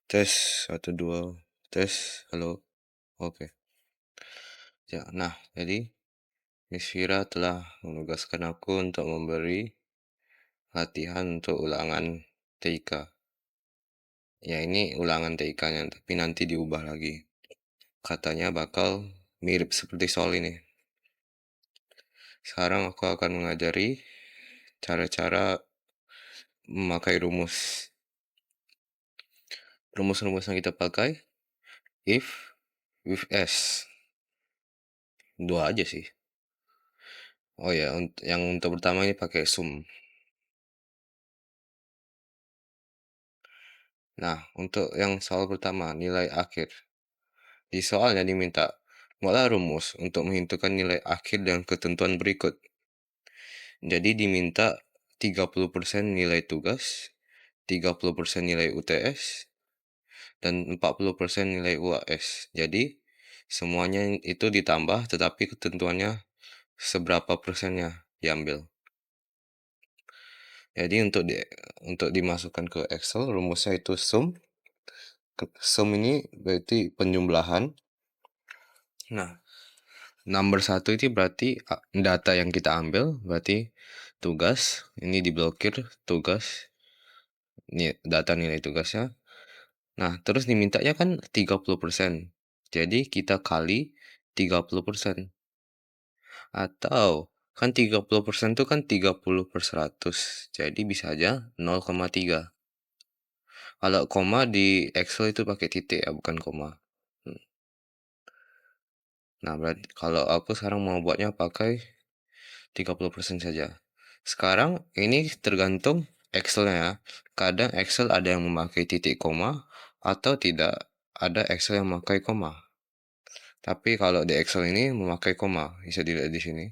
Tes, satu, dua, tes, halo, oke. Ya, nah, jadi Miss Vira telah menugaskan aku untuk memberi latihan untuk ulangan TIK. Ya, ini ulangan TIK-nya, tapi nanti diubah lagi. Katanya bakal mirip seperti soal ini. Sekarang aku akan mengajari cara-cara memakai rumus. Rumus-rumus yang kita pakai, if, with s. Dua aja sih. Oh ya, yang untuk pertama ini pakai sum. Nah, untuk yang soal pertama, nilai akhir. Di soalnya diminta, buatlah rumus untuk menentukan nilai akhir dengan ketentuan berikut. Jadi diminta 30% nilai tugas, 30% nilai UTS, dan 40% nilai UAS. Jadi semuanya itu ditambah, tetapi ketentuannya seberapa persennya diambil. Jadi untuk dimasukkan ke Excel, rumusnya itu sum. Sum ini berarti penjumlahan. Nah, number 1 itu berarti data yang kita ambil, berarti tugas. Ini diblokir tugas. Ini data nilai tugasnya. Nah, terus dimintanya kan 30%. Jadi kita kali 30%. Atau kan 30% itu kan 30/100. Jadi bisa aja 0,3. Kalau koma di Excel itu pakai titik ya, bukan koma. Nah, berarti kalau aku sekarang mau buatnya pakai 30% saja. Sekarang ini tergantung Excel-nya ya. Kadang Excel ada yang memakai titik koma atau tidak ada Excel yang memakai koma. Tapi kalau di Excel ini memakai koma, bisa dilihat di sini.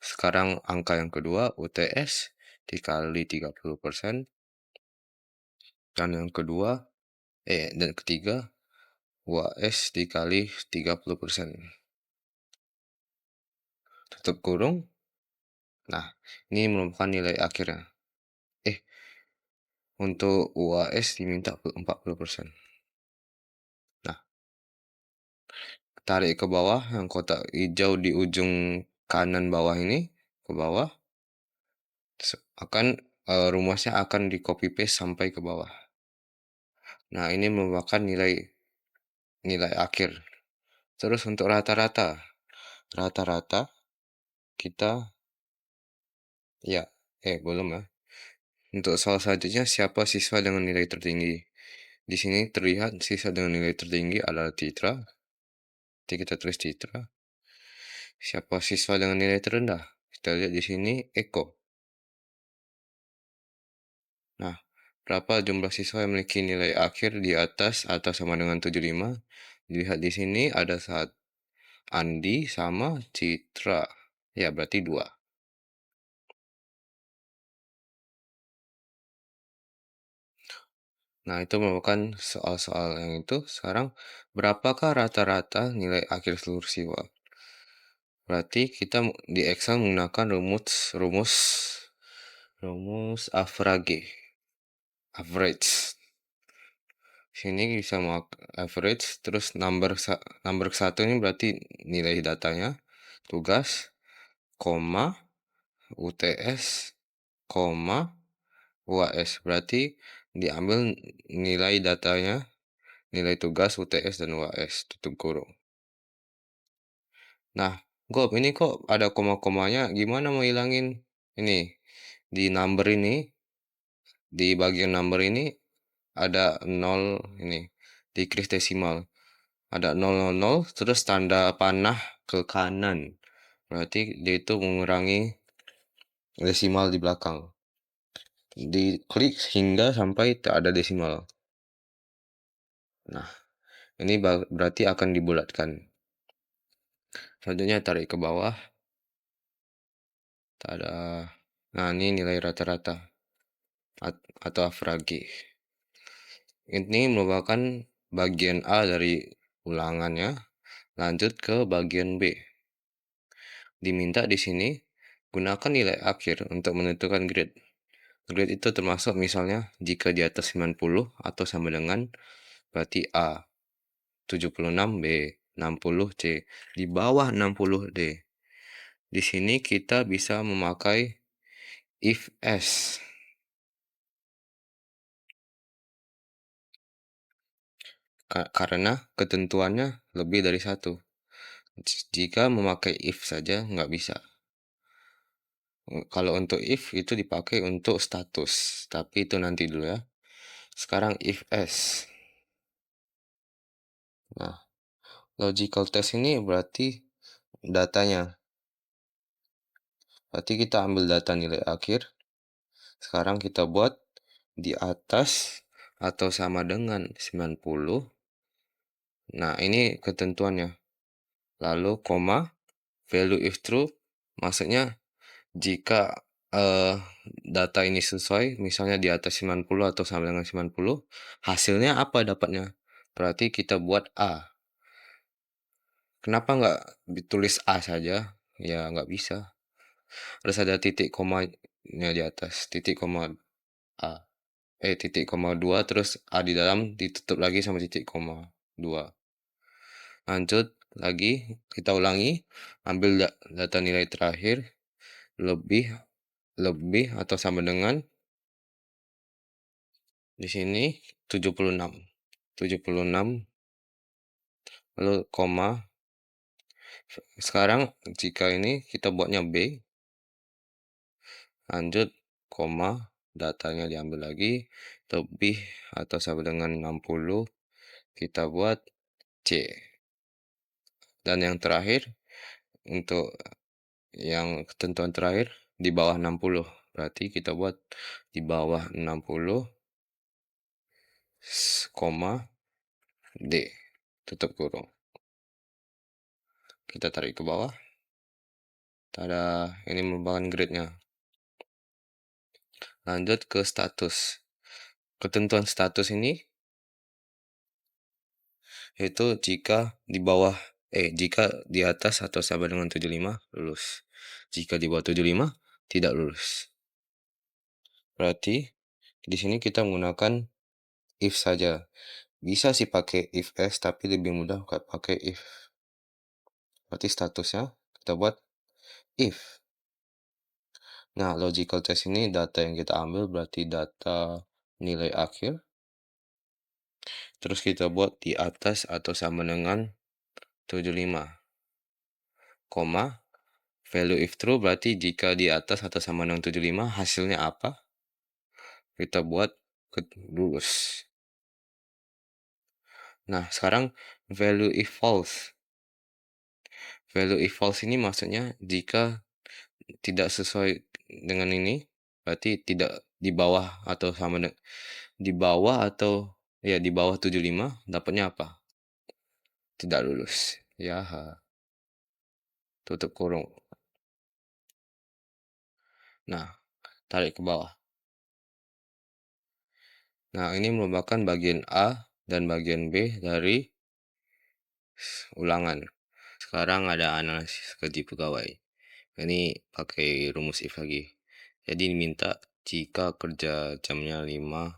Sekarang angka yang kedua UTS dikali 30%, dan yang kedua dan ketiga UAS dikali 30%. Tutup kurung. Nah, ini merupakan nilai akhirnya. Untuk UAS diminta 40%. Nah, tarik ke bawah yang kotak hijau di ujung kanan bawah ini, ke bawah. Rumusnya akan di copy paste sampai ke bawah. Nah, ini merupakan nilai akhir. Terus untuk rata-rata kita belum ya. Untuk soal selanjutnya, siapa siswa dengan nilai tertinggi? Di sini terlihat siswa dengan nilai tertinggi adalah Citra. Jadi kita tulis Citra. Siapa siswa dengan nilai terendah? Kita lihat di sini Eko. Nah, berapa jumlah siswa yang memiliki nilai akhir di atas atau sama dengan 75? Dilihat di sini ada saat Andi sama Citra. Ya, berarti 2. Nah, itu merupakan soal-soal yang itu. Sekarang, berapakah rata-rata nilai akhir seluruh siswa? Berarti kita di Excel menggunakan rumus average. Sini bisa mau average, terus number 1 ini berarti nilai datanya, tugas, koma, UTS, koma, UAS. Berarti diambil nilai datanya, nilai tugas, UTS, dan UAS, tutup kurung. Nah, Gob, ini kok ada koma-komanya, gimana mau hilangin? Ini, di number ini, di bagian number ini, ada 0 ini, decrease desimal. Ada 000, terus tanda panah ke kanan. Berarti dia itu mengurangi desimal di belakang. Diklik hingga sampai tak ada desimal. Nah, ini berarti akan dibulatkan. Selanjutnya tarik ke bawah. Tak ada. Nah, ini nilai rata-rata atau average. Ini merupakan bagian A dari ulangannya. Lanjut ke bagian B. Diminta di sini gunakan nilai akhir untuk menentukan grade. Grade itu termasuk misalnya jika di atas 90 atau sama dengan berarti A, 76 B, 60 C, di bawah 60 D. Di sini kita bisa memakai if else. Karena ketentuannya lebih dari satu. Jika memakai if saja nggak bisa. Kalau untuk if itu dipakai untuk status, tapi itu nanti dulu ya. Sekarang if else. Nah, logical test ini berarti datanya. Berarti kita ambil data nilai akhir. Sekarang kita buat di atas atau sama dengan 90. Nah, ini ketentuannya. Lalu koma, value if true, maksudnya jika data ini sesuai, misalnya di atas 90 atau sama dengan 90, hasilnya apa dapatnya? Berarti kita buat A. Kenapa nggak ditulis A saja? Ya nggak bisa. Harus ada titik komanya di atas. Titik koma A. Titik koma 2, terus A di dalam ditutup lagi sama titik koma 2. Lanjut lagi, kita ulangi. Ambil data nilai terakhir. Lebih lebih atau sama dengan di sini 76. 76 lalu koma. Sekarang jika ini kita buatnya B, lanjut koma, datanya diambil lagi, lebih atau sama dengan 60, kita buat C. Dan yang terakhir, untuk yang ketentuan terakhir di bawah 60, berarti kita buat di bawah 60, koma D, tutup kurung. Kita tarik ke bawah. Tada, ini merupakan grade-nya. Lanjut ke status. Ketentuan status ini itu jika di atas atau sama dengan 75 lulus. Jika di bawah 75 tidak lulus. Berarti di sini kita menggunakan if saja. Bisa sih pakai if else, tapi lebih mudah pakai if. Berarti statusnya kita buat if. Nah, logical test ini data yang kita ambil berarti data nilai akhir. Terus kita buat di atas atau sama dengan 75. Koma, value if true berarti jika di atas atau sama dengan 75 hasilnya apa? Kita buat lulus. Nah, sekarang value if false. Value if false ini maksudnya jika tidak sesuai dengan ini, berarti tidak di bawah atau sama dengan di bawah atau ya di bawah 75 dapatnya apa? Tidak lulus. Ya, tutup kurung. Nah, tarik ke bawah. Nah, ini merupakan bagian A dan bagian B dari ulangan. Sekarang ada analisis gaji pegawai. Ini pakai rumus if lagi. Jadi diminta jika kerja jamnya 5,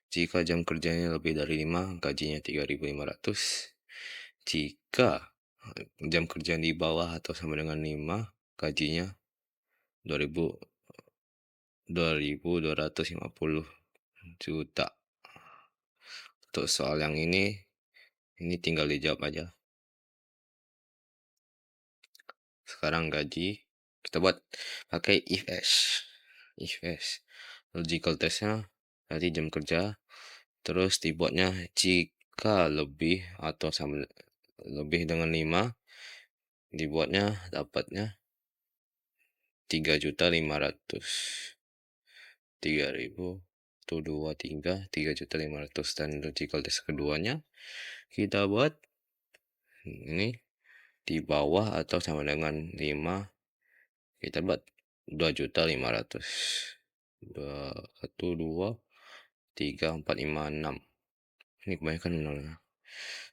jika jam kerjanya lebih dari 5, gajinya 3.500. Jika jam kerja di bawah atau sama dengan 5, gajinya 2.250 juta. Untuk soal yang ini tinggal dijawab aja. Sekarang gaji kita buat pakai if else. If else. Logical testnya nanti jam kerja, terus dibuatnya jika lebih atau sama lebih dengan 5, dibuatnya dapatnya 3.500. 3.000 1 2 3 3.500. Dan logical test keduanya kita buat ini di bawah atau sama dengan 5, kita buat 2.500. 1 2 3 4 5 6. Ini kebanyakan nolnya.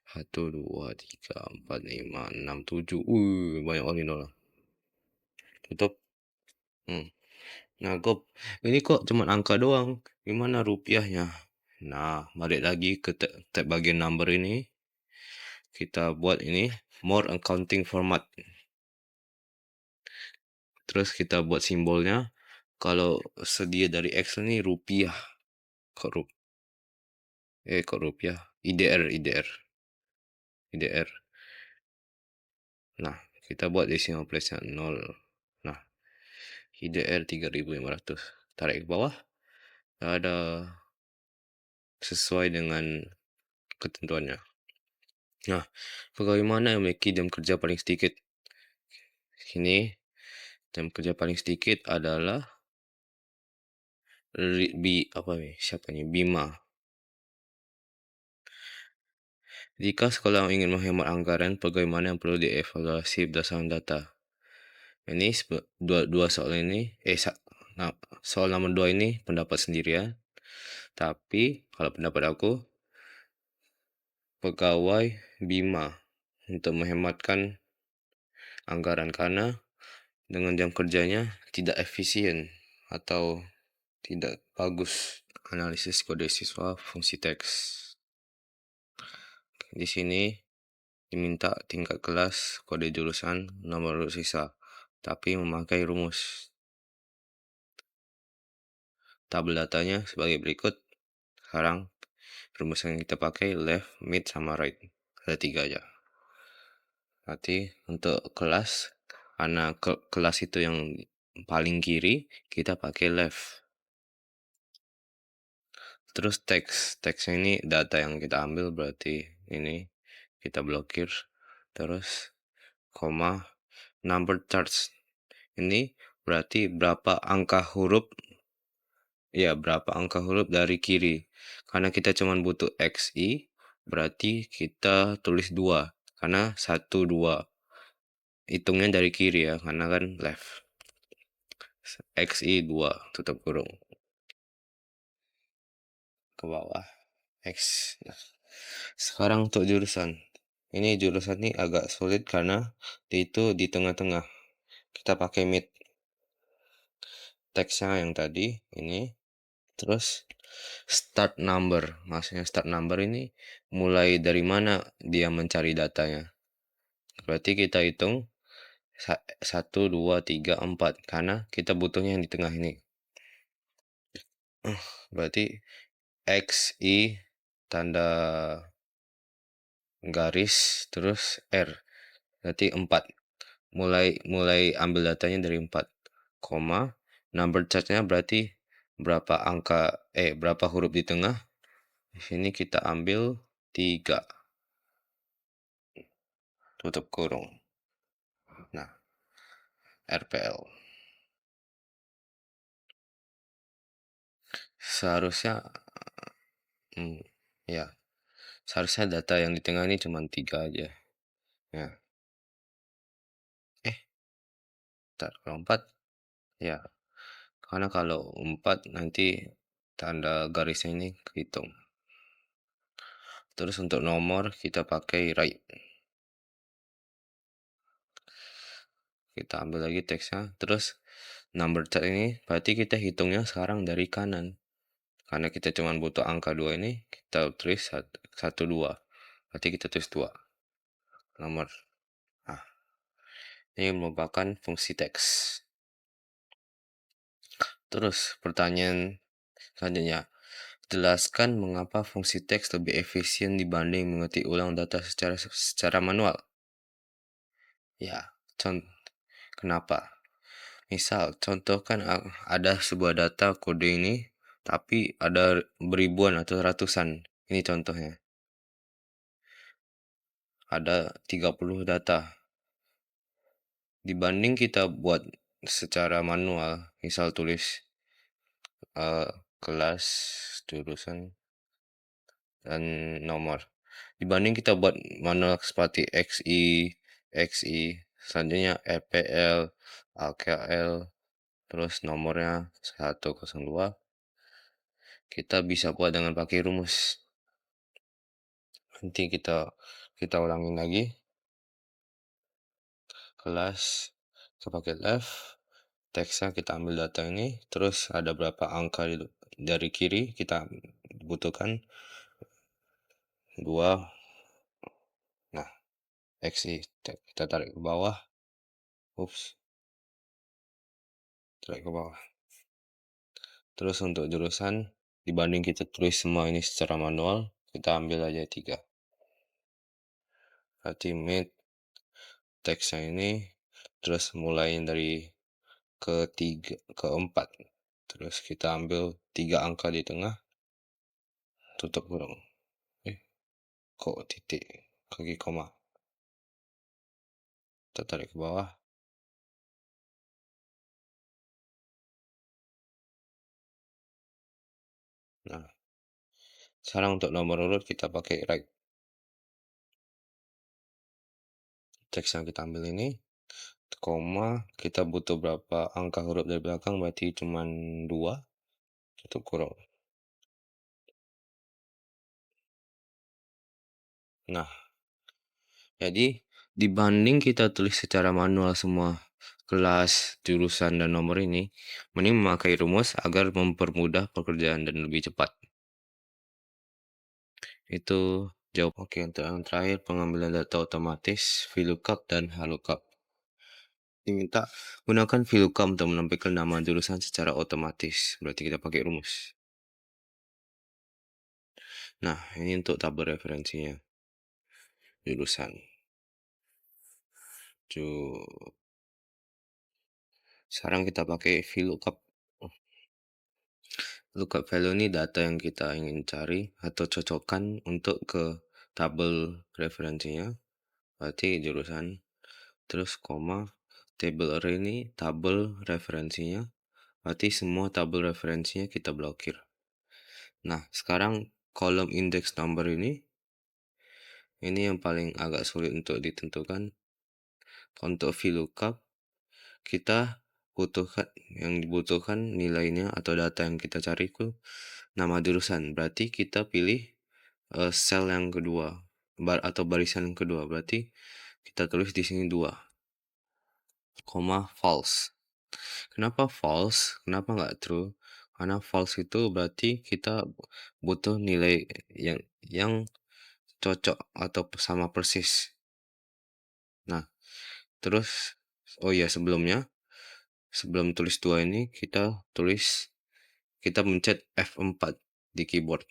1 2 3 4 5 6 7. Banyak kali nol. Tutup. Nah, ini kok cuman angka doang, gimana rupiahnya? Nah, balik lagi ke tab bagian number ini, kita buat ini more accounting format. Terus kita buat simbolnya, kalau sedia dari Excel ini rupiah, kok rupiah, IDR. Nah, kita buat decimal place-nya 0. Nah, IDR 3.500. Tarik ke bawah, ada sesuai dengan ketentuannya. Nah, bagaimana yang memiliki jam kerja paling sedikit? Ini jam kerja paling sedikit adalah apa nih? Siapa nih? Bima. Jika sekolah ingin menghemat anggaran, bagaimana yang perlu dievaluasi berdasarkan data? Ini dua soal ini, nah, soal nomor 2 ini pendapat sendiri ya. Tapi kalau pendapat aku, pegawai Bima untuk menghematkan anggaran karena dengan jam kerjanya tidak efisien atau tidak bagus analisis kode siswa fungsi teks. Di sini diminta tingkat kelas, kode jurusan, nomor urut sisa, tapi memakai rumus. Tabel datanya sebagai berikut. Sekarang rumus yang kita pakai left, mid, sama right. Ada 3 aja. Nanti untuk kelas, karena kelas itu yang paling kiri, kita pakai left. Terus teksnya ini data yang kita ambil, berarti ini kita blokir. Terus koma number charts, ini berarti berapa angka huruf dari kiri. Karena kita cuma butuh XI, berarti kita tulis 2 karena 1 2 hitungnya dari kiri ya, karena kan left. XI 2 tutup kurung ke bawah X. Nah, sekarang untuk jurusan. Ini jurusan ini agak sulit karena itu di tengah-tengah. Kita pakai mid. Teksnya yang tadi ini. Terus start number. Maksudnya start number ini mulai dari mana dia mencari datanya. Berarti kita hitung 1, 2, 3, 4. Karena kita butuhnya yang di tengah ini. Berarti XI tanda garis terus R. Berarti 4. Mulai ambil datanya dari 4. Koma, number chartnya berarti berapa huruf di tengah. Di sini kita ambil 3. Tutup kurung. Nah, RPL. Seharusnya ya. Seharusnya data yang di tengah ini cuma 3 aja. Ya. Kalau 4 ya. Karena kalau 4 nanti tanda garisnya ini kehitung. Terus untuk nomor kita pakai right. Kita ambil lagi teksnya. Terus number chart ini berarti kita hitungnya sekarang dari kanan. Karena kita cuma butuh angka 2 ini, kita tulis 1 2. Berarti kita tulis 2 nomor. Nah, ini merupakan fungsi teks. Terus pertanyaan selanjutnya, jelaskan mengapa fungsi teks lebih efisien dibanding mengetik ulang data secara manual. Ya, kenapa? Misal, contoh kan ada sebuah data kode ini, tapi ada beribuan atau ratusan. Ini contohnya. Ada 30 data. Dibanding kita buat secara manual, misal tulis kelas, jurusan, dan nomor. Dibanding kita buat manual seperti XI, selanjutnya RPL, AKL, terus nomornya 102, kita bisa buat dengan pakai rumus. Nanti kita ulangin lagi. Kelas, kita pakai left, teksnya kita ambil data ini, terus ada berapa angka dari kiri kita butuhkan 2. Nah, X kita tarik ke bawah. Ups, tarik ke bawah. Terus untuk jurusan, dibanding kita tulis semua ini secara manual, kita ambil aja 3. Berarti mid teksnya ini, terus mulai dari keempat, terus kita ambil 3 angka di tengah, tutup kurung. Kok titik kaki koma, kita tarik ke bawah. Nah, sekarang untuk nomor urut kita pakai right. Teks yang kita ambil ini, koma, kita butuh berapa angka huruf dari belakang, berarti cuma 2, tutup kurung. Nah, jadi dibanding kita tulis secara manual semua kelas, jurusan, dan nomor ini, mending memakai rumus agar mempermudah pekerjaan dan lebih cepat. Itu jawab. Oke, untuk yang terakhir, pengambilan data otomatis, VLOOKUP dan HLOOKUP. Diminta gunakan VLOOKUP untuk menampilkan nama jurusan secara otomatis. Berarti kita pakai rumus. Nah, ini untuk tabel referensinya. Jurusan. Sekarang kita pakai VLOOKUP. Lookup value ini data yang kita ingin cari atau cocokkan untuk ke tabel referensinya. Berarti jurusan. Terus koma. Table array ini tabel referensinya. Berarti semua tabel referensinya kita blokir. Nah, sekarang kolom index number ini yang paling agak sulit untuk ditentukan. Untuk VLOOKUP, kita dibutuhkan nilainya atau data yang kita cari itu nama jurusan. Berarti kita pilih sel yang kedua atau barisan yang kedua. Berarti kita tulis di sini 2, false. Kenapa false? Kenapa nggak true? Karena false itu berarti kita butuh nilai yang cocok atau sama persis. Nah, terus sebelum tulis 2 ini kita mencet F4 di keyboard.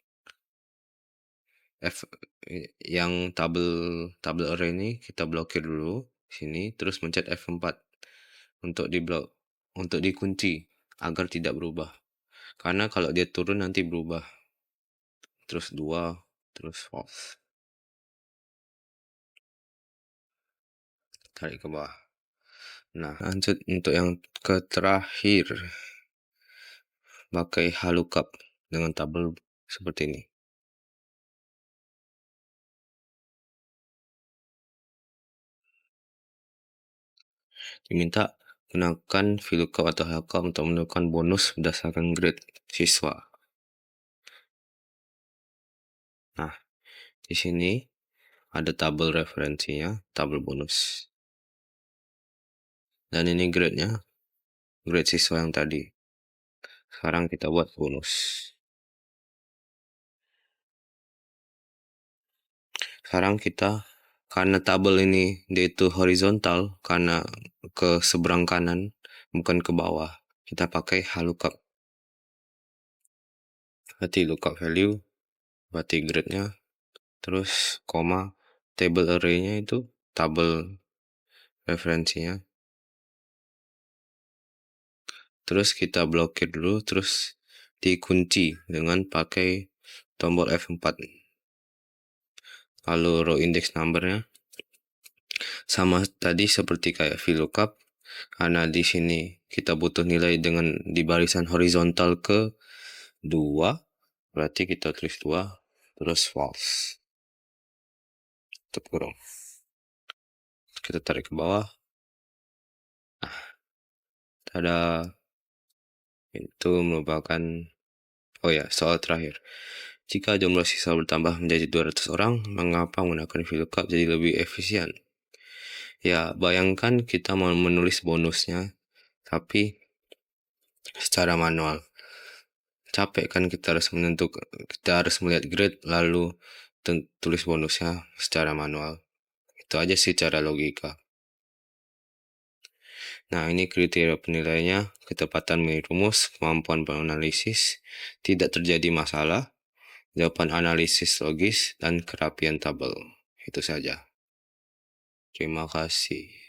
Yang tabel array ini kita blokir dulu sini, terus mencet F4 untuk dikunci agar tidak berubah. Karena kalau dia turun nanti berubah. Terus 2, terus false. Tarik ke bawah. Nah, lanjut untuk yang terakhir. Pakai HLOOKUP dengan tabel seperti ini. Diminta gunakan VLOOKUP atau HLOOKUP untuk menentukan bonus berdasarkan grade siswa. Nah, di sini ada tabel referensinya, tabel bonus. Dan ini grade-nya, grade siswa yang tadi. Sekarang kita buat bonus. Sekarang karena tabel ini dia itu horizontal, karena ke seberang kanan, bukan ke bawah, kita pakai HLOOKUP. Berarti lookup value, berarti grade-nya, terus koma, table array-nya itu tabel referensinya. Terus kita blokir dulu, terus dikunci dengan pakai tombol F4. Lalu row index number-nya sama tadi seperti kayak VLOOKUP, karena di sini kita butuh nilai di barisan horizontal ke 2, berarti kita tulis 2, terus false. Tutup kurung. Kita tarik ke bawah. Ada itu merupakan soal terakhir. Jika jumlah siswa bertambah menjadi 200 orang, mengapa menggunakan VLOOKUP jadi lebih efisien? Ya, bayangkan kita mau menulis bonusnya, tapi secara manual. Capek kan kita harus melihat grade lalu tulis bonusnya secara manual. Itu aja sih cara logika. Nah, ini kriteria penilaiannya: ketepatan memilih rumus, kemampuan menganalisis, tidak terjadi masalah, jawaban analisis logis, dan kerapian tabel. Itu saja. Terima kasih.